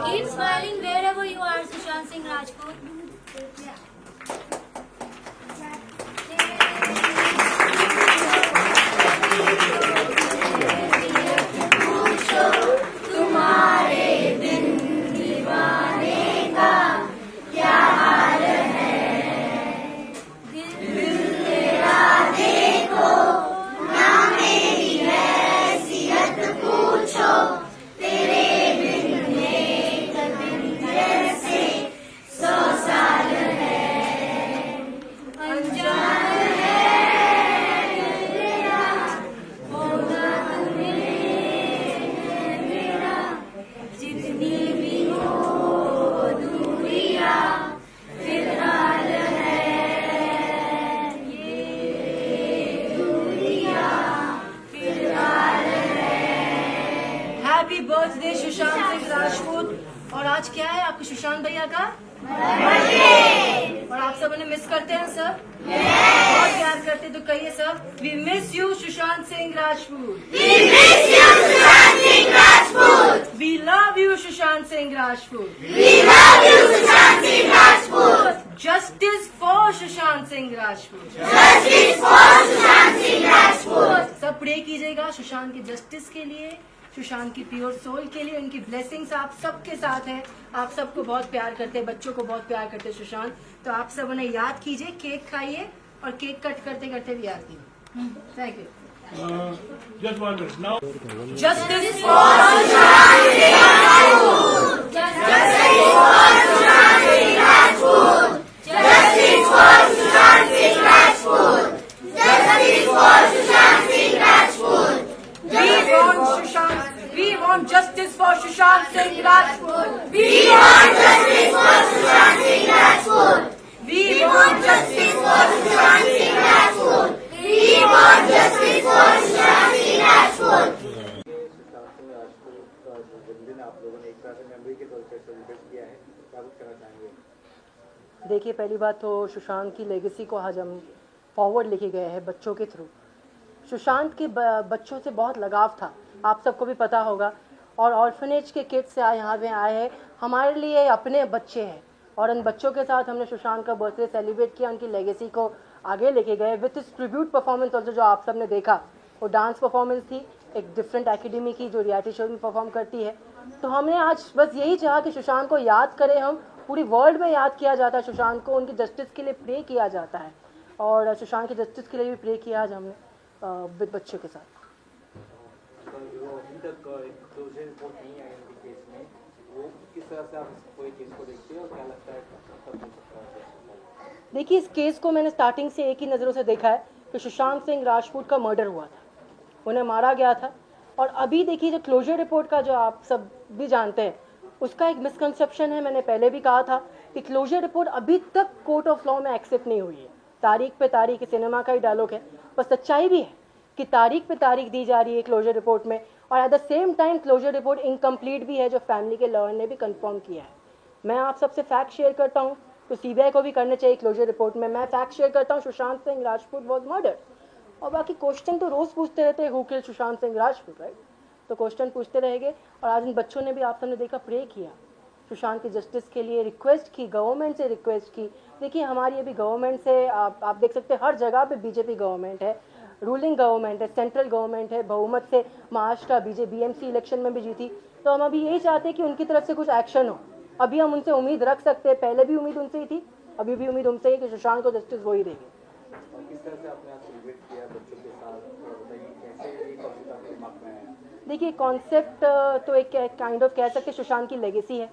Keep smiling wherever you are, Sushant Singh Rajput. Happy birthday Sushant Singh Rajput. और आज क्या है आपके सुशांत भैया का बर्थडे, और आप सब उन्हें मिस करते हैं सर, बहुत प्यार करते, तो कहिए sir, we miss you Sushant Singh Rajput, We miss you, Sushant Singh Rajput. We love you Sushant Singh Rajput, We love you, Sushant Singh Rajput. Justice for Sushant Singh Rajput. Justice for Sushant Singh Rajput. सब प्रे कीजिएगा सुशांत के जस्टिस के लिए, सुशांत की प्योर सोल के लिए। उनकी ब्लेसिंग्स आप सबके साथ है, आप सबको बहुत प्यार करते हैं, बच्चों को बहुत प्यार करते हैं सुशांत। तो आप सब उन्हें याद कीजिए, केक खाइए और केक कट करते करते भी याद कीजिए। Thank you. Just 1 minute now. Justice Sushant Singh Rajput. Justice for Sushant Singh Rajput. Justice for Sushant Singh Rajput. Justice for Sushant Singh Rajput. we want justice for Sushant Singh Rajput. We want justice for Sushant Singh Rajput. We We want justice for Sushant Singh Rajput. We want justice for Sushant Singh Rajput. Sushant Singh Rajput का जो जन्मदिन आप लोगों ने एक तरह से memory के तौर पर सेलिब्रेट किया है, क्या कुछ कहना चाहेंगे? देखिए, पहली बात तो सुशांत की लेगेसी को आज हम फॉरवर्ड लेके गए हैं बच्चों के थ्रू। सुशांत के बच्चों से बहुत लगाव था, आप सबको भी पता होगा, और ऑर्फनेज के किड्स से यहाँ पे आए हैं, हमारे लिए अपने बच्चे हैं, और उन बच्चों के साथ हमने सुशांत का बर्थडे सेलिब्रेट किया, उनकी लेगेसी को आगे लेके गए विथ इस ट्रिब्यूट परफॉर्मेंस ऑल्सो। जो आप सब ने देखा वो डांस परफॉर्मेंस थी, एक डिफरेंट एकेडमी की जो रियलिटी शो में परफॉर्म करती है। तो हमने आज बस यही चाहा कि सुशांत को याद करें हम, पूरी वर्ल्ड में याद किया जाता है सुशांत को, उनकी जस्टिस के लिए प्रे किया जाता है, और सुशांत की जस्टिस के लिए भी प्रे किया आज हमने विद बच्चों के साथ। जो अभी तक क्लोजर रिपोर्ट नहीं आई उनके केस में, वो किस तरह से आप कोई चीज़ को देखते हैं और क्या लगता है कब हो सकता है? देखिए, इस केस को मैंने स्टार्टिंग से एक ही नज़रों से देखा है कि सुशांत सिंह राजपूत का मर्डर हुआ था, उन्हें मारा गया था। और अभी देखिए, जो क्लोजर रिपोर्ट का जो आप सब भी जानते हैं, उसका एक मिसकंसेप्शन है, मैंने पहले भी कहा था कि क्लोजर रिपोर्ट अभी तक कोर्ट ऑफ लॉ में एक्सेप्ट नहीं हुई है। तारीख पे तारीख, सिनेमा का ही डायलॉग है, पर सच्चाई भी है कि तारीख पे तारीख दी जा रही है क्लोजर रिपोर्ट में, और at the same time closure report incomplete भी है, जो फैमिली के लॉयर ने भी कंफर्म किया है। मैं आप सबसे फैक्ट शेयर करता हूँ, तो सीबीआई को भी करने चाहिए क्लोजर रिपोर्ट में। मैं फैक्ट शेयर करता हूँ, सुशांत सिंह राजपूत वॉज मर्डर्ड, और बाकी क्वेश्चन तो रोज़ पूछते रहते हैं, who kill Sushant Singh Rajput, right? तो क्वेश्चन पूछते रहेंगे, और आज इन बच्चों ने भी आप सबने देखा प्रे किया, सुशांत की जस्टिस के लिए रिक्वेस्ट की, गवर्नमेंट से रिक्वेस्ट की। देखिए, हमारी अभी गवर्नमेंट से आप देख सकते हैं, हर जगह पे बीजेपी गवर्नमेंट है, रूलिंग गवर्नमेंट है, सेंट्रल गवर्नमेंट है, बहुमत से महाराष्ट्र बीएमसी इलेक्शन में भी जीती। तो हम अभी यही चाहते हैं कि उनकी तरफ से कुछ एक्शन हो। अभी हम उनसे उम्मीद रख सकते हैं, पहले भी उम्मीद उनसे ही थी, अभी भी उम्मीद उनसे ही कि सुशांत को जस्टिस वो ही देंगे। और किस तरह से आपने आज सेलिब्रेट किया बच्चों के साथ, बताइए कैसे ये कॉन्सेप्ट आपके दिमाग में आया? देखिए, कॉन्सेप्ट तो एक काइंड ऑफ कह सकते सुशांत की लेगेसी है।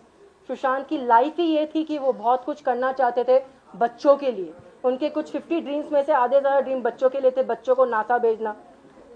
सुशांत की लाइफ ही ये थी कि वो बहुत कुछ करना चाहते थे बच्चों के लिए। उनके कुछ 50 ड्रीम्स में से आधे ज़्यादा ड्रीम बच्चों के लिए थे। बच्चों को नासा भेजना,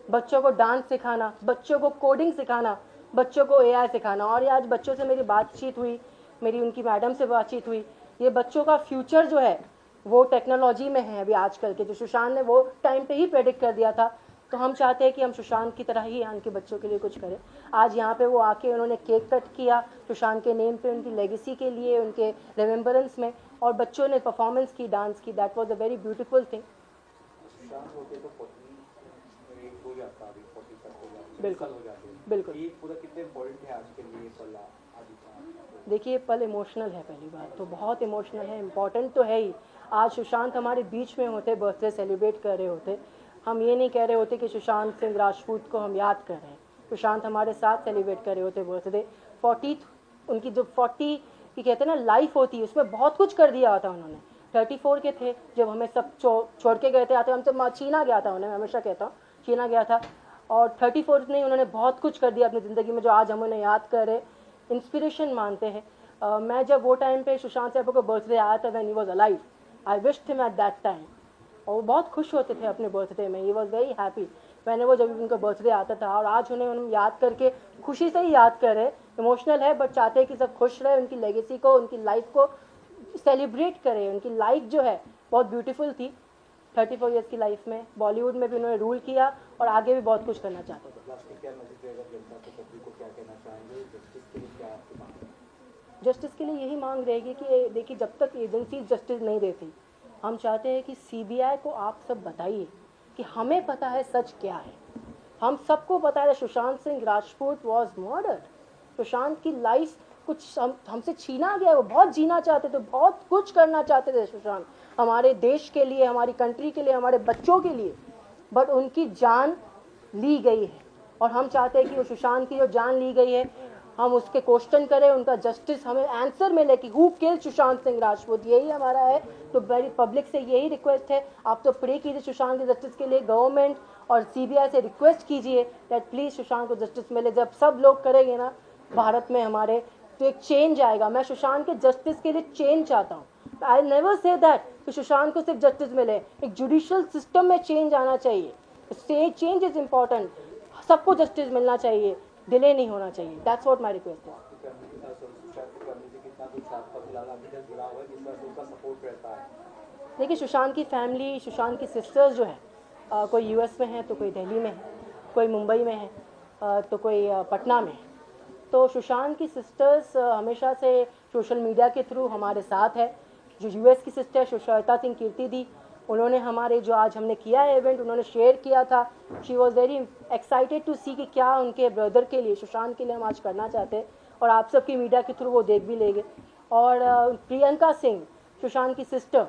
बच्चों को डांस सिखाना, बच्चों को कोडिंग सिखाना, बच्चों को AI सिखाना। और ये आज बच्चों से मेरी बातचीत हुई, मेरी उनकी मैडम से बातचीत हुई, ये बच्चों का फ्यूचर जो है वो टेक्नोलॉजी में है अभी आजकल के, जो सुशांत ने वो टाइम पे ही प्रेडिक्ट कर दिया था। तो हम चाहते हैं कि हम सुशांत की तरह ही यहाँ के बच्चों के लिए कुछ करें। आज यहाँ पे वो आके उन्होंने केक कट किया सुशांत के नेम पे, उनकी लेगेसी के लिए, उनके रिमेम्बरेंस में, और बच्चों ने परफॉर्मेंस की, डांस की। That was a very beautiful thing. Sushant होते तो 48 हो जाता, अभी 40 तक हो जाता, बिल्कुल हो जाते। बिल्कुल। ये पूरा कितने इम्पोर्टेंट है आज के लिए पल आदि का? देखिए पल इमोशनल है, पहली बात तो बहुत इमोशनल है, इम्पॉर्टेंट तो है ही। आज सुशांत हमारे बीच में होते, बर्थडे सेलिब्रेट कर रहे होते, हम ये नहीं कह रहे होते कि सुशांत सिंह राजपूत को हम याद कर रहे हैं। सुशांत हमारे साथ सेलिब्रेट कर रहे होते बर्थडे। 40 उनकी जो 40 की कहते हैं ना लाइफ होती है, उसमें बहुत कुछ कर दिया था उन्होंने। 34 के थे जब हमें सब छोड़ के गए थे, आते हमसे छीना गया था उन्हें, मैं हमेशा कहता हूँ छीना गया था। और 34 नहीं, उन्होंने बहुत कुछ कर दिया अपनी ज़िंदगी में जो आज हम उन्हें याद कर रहे, इंस्पिरेशन मानते हैं। मैं जब वो टाइम पे सुशांत साहब का बर्थडे आया था, when he was alive, I wished him at that time, और वो बहुत खुश होते थे अपने बर्थडे में। ही वॉज वेरी हैप्पी मैंने वो जब उनका बर्थडे आता था। और आज उन्हें हम याद करके खुशी से ही याद कर रहे, इमोशनल है बट चाहते हैं कि सब खुश रहे, उनकी लेगेसी को, उनकी लाइफ को सेलिब्रेट करें। उनकी लाइफ जो है बहुत ब्यूटीफुल थी 34 ईयर्स की लाइफ में। बॉलीवुड में भी उन्होंने रूल किया और आगे भी बहुत कुछ करना चाहते थे। प्लास्टिक क्या मैसेज रहेगा जनता को, पब्लिक को क्या कहना चाहेंगे? जस्टिस के लिए क्या आपकी मांग है? जस्टिस के लिए यही मांग रहेगी कि देखिए जब तक एजेंसी जस्टिस नहीं देती, हम चाहते हैं कि CBI को आप सब बताइए कि हमें पता है सच क्या है। हम सबको पता है सुशांत सिंह राजपूत वॉज मर्डर्ड। सुशांत की लाइफ कुछ हमसे छीना गया। वो बहुत जीना चाहते थे, बहुत कुछ करना चाहते थे सुशांत, हमारे देश के लिए, हमारी कंट्री के लिए, हमारे बच्चों के लिए, बट उनकी जान ली गई है। और हम चाहते हैं कि वो सुशांत की जो जान ली गई है, हम उसके क्वेश्चन करें, उनका जस्टिस हमें आंसर मिले कि हु किल्ड सुशांत सिंह राजपूत। यही हमारा है। तो वेरी पब्लिक से यही रिक्वेस्ट है, आप तो प्रे कीजिए सुशांत के जस्टिस के लिए। गवर्नमेंट और CBI से रिक्वेस्ट कीजिए दैट प्लीज सुशांत को जस्टिस मिले। जब सब लोग करेंगे ना भारत में हमारे, तो एक चेंज आएगा। मैं सुशांत के जस्टिस के लिए चेंज चाहता हूँ। आई नेवर से दैट कि सुशांत को सिर्फ जस्टिस मिले, एक जुडिशियल सिस्टम में चेंज आना चाहिए। चेंज इज इम्पॉर्टेंट, सबको जस्टिस मिलना चाहिए, डिले नहीं होना चाहिए। दैट्स व्हाट माय रिक्वेस्ट है। देखिए सुशांत की फैमिली, सुशांत की सिस्टर्स जो है, कोई US में है, तो कोई दिल्ली में है, कोई मुंबई में है, तो कोई पटना में है। तो सुशांत की सिस्टर्स हमेशा से सोशल मीडिया के थ्रू हमारे साथ है। जो US की सिस्टर सुश्वेता सिंह कीर्ति दी, उन्होंने हमारे जो आज हमने किया है इवेंट, उन्होंने शेयर किया था। She was very excited to see कि क्या उनके ब्रदर के लिए, सुशांत के लिए हम आज करना चाहते हैं, और आप सबकी मीडिया के थ्रू वो देख भी लेंगे। और प्रियंका सिंह, सुशांत की सिस्टर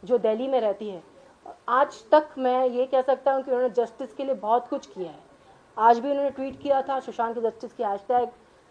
जो दिल्ली में रहती है, आज तक मैं ये कह सकता हूँ कि उन्होंने जस्टिस के लिए बहुत कुछ किया है। आज भी उन्होंने ट्वीट किया था सुशांत के जस्टिस की हैशटैग,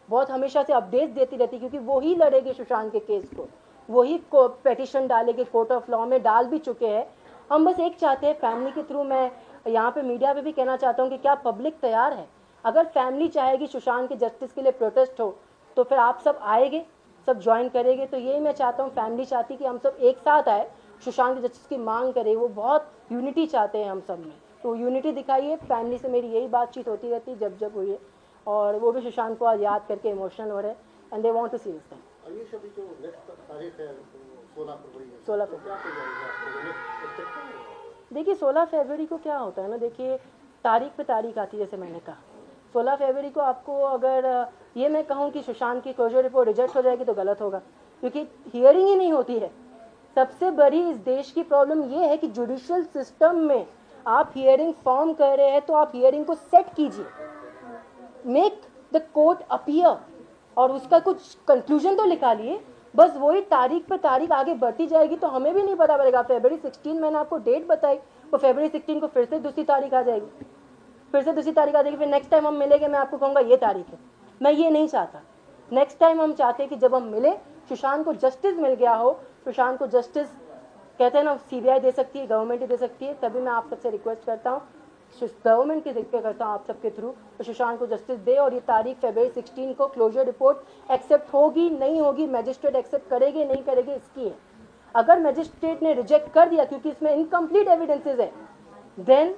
बहुत हमेशा से अपडेट देती रहती, क्योंकि वो ही लड़ेगी सुशांत के केस को, वही पेटिशन डालेंगे, कोर्ट ऑफ लॉ में डाल भी चुके हैं। हम बस एक चाहते हैं फैमिली के थ्रू, मैं यहाँ पे मीडिया पे भी कहना चाहता हूँ कि क्या पब्लिक तैयार है? अगर फैमिली चाहेगी सुशांत के जस्टिस के लिए प्रोटेस्ट हो, तो फिर आप सब आएंगे, सब ज्वाइन करेंगे। तो यही मैं चाहता हूँ, फैमिली चाहती कि हम सब एक साथ आए, सुशांत के जस्टिस की मांग करें। वो बहुत यूनिटी चाहते हैं हम सब में, तो यूनिटी दिखाइए। फैमिली से मेरी यही बातचीत होती रहती जब हुई है, और वो भी सुशांत को आज याद करके इमोशनल हो रहे हैं, and they want to see this thing. 16 देखिए 16 फरवरी को क्या होता है ना, देखिए तारीख पे तारीख आती है। जैसे मैंने कहा 16 फरवरी को आपको अगर ये मैं कहूँ कि सुशांत की क्लोजर रिपोर्ट रिजेक्ट हो जाएगी तो गलत होगा, क्योंकि हियरिंग ही नहीं होती है। सबसे बड़ी इस देश की प्रॉब्लम ये है कि जुडिशियल सिस्टम में आप हियरिंग फॉर्म कर रहे हैं, तो आप हियरिंग को सेट कीजिए, मेक द कोर्ट अपीयर, और उसका कुछ कंक्लूजन तो निकालिए। बस वही तारीख पे तारीख आगे बढ़ती जाएगी तो हमें भी नहीं पता पड़ेगा। फरवरी 16 मैंने आपको डेट बताई, तो फरवरी 16 को फिर से दूसरी तारीख आ जाएगी, फिर से दूसरी तारीख आ जाएगी, फिर नेक्स्ट टाइम हम मिलेंगे मैं आपको कहूँगा ये तारीख है। मैं ये नहीं चाहता। नेक्स्ट टाइम हम चाहते हैं कि जब हम मिले, सुशांत को जस्टिस मिल गया हो। सुशांत को जस्टिस कहते हैं ना, CBI दे सकती है, गवर्नमेंट ही दे सकती है। तभी मैं आप सबसे रिक्वेस्ट करता हूँ, गवर्नमेंट की रिक्वेस्ट करता हूँ आप सबके थ्रू, तो सुशांत को जस्टिस दे। और ये तारीख फरवरी 16 को क्लोजर रिपोर्ट एक्सेप्ट होगी नहीं होगी, मैजिस्ट्रेट एक्सेप्ट करेगी नहीं करेगी इसकी है। अगर मैजिस्ट्रेट ने रिजेक्ट कर दिया क्योंकि इसमें इनकम्प्लीट एविडेंसेस है, देन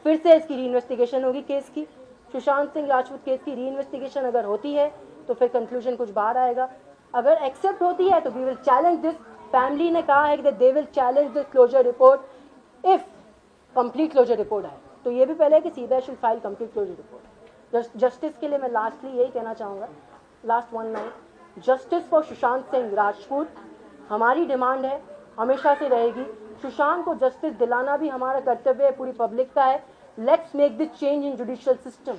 फिर से इसकी रीइन्वेस्टिगेशन होगी केस की, सुशांत सिंह राजपूत केस की री इन्वेस्टिगेशन अगर होती है तो फिर कंक्लूजन कुछ बाहर आएगा। अगर एक्सेप्ट होती है तो we will challenge this. Family ने कहा है कि they will challenge this closure report if complete closure report आए। तो ये भी पहले है कि CBI should file complete closure report. Justice के लिए मैं लास्टली यही कहना चाहूँगा, last one line, justice for Sushant Singh Rajput हमारी डिमांड है, हमेशा से रहेगी। सुशांत को जस्टिस दिलाना भी हमारा कर्तव्य है, पूरी पब्लिक का है। Let's make this change in judicial system.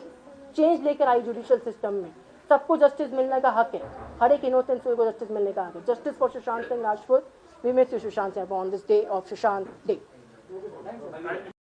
Change लेकर आई जुडिशियल सिस्टम में, सबको जस्टिस मिलने का हक है, हर एक इनोसेंट को जस्टिस मिलने का हक है। Justice for Sushant Singh Rajput. We miss you Sushant Singh on this day of Sushant day.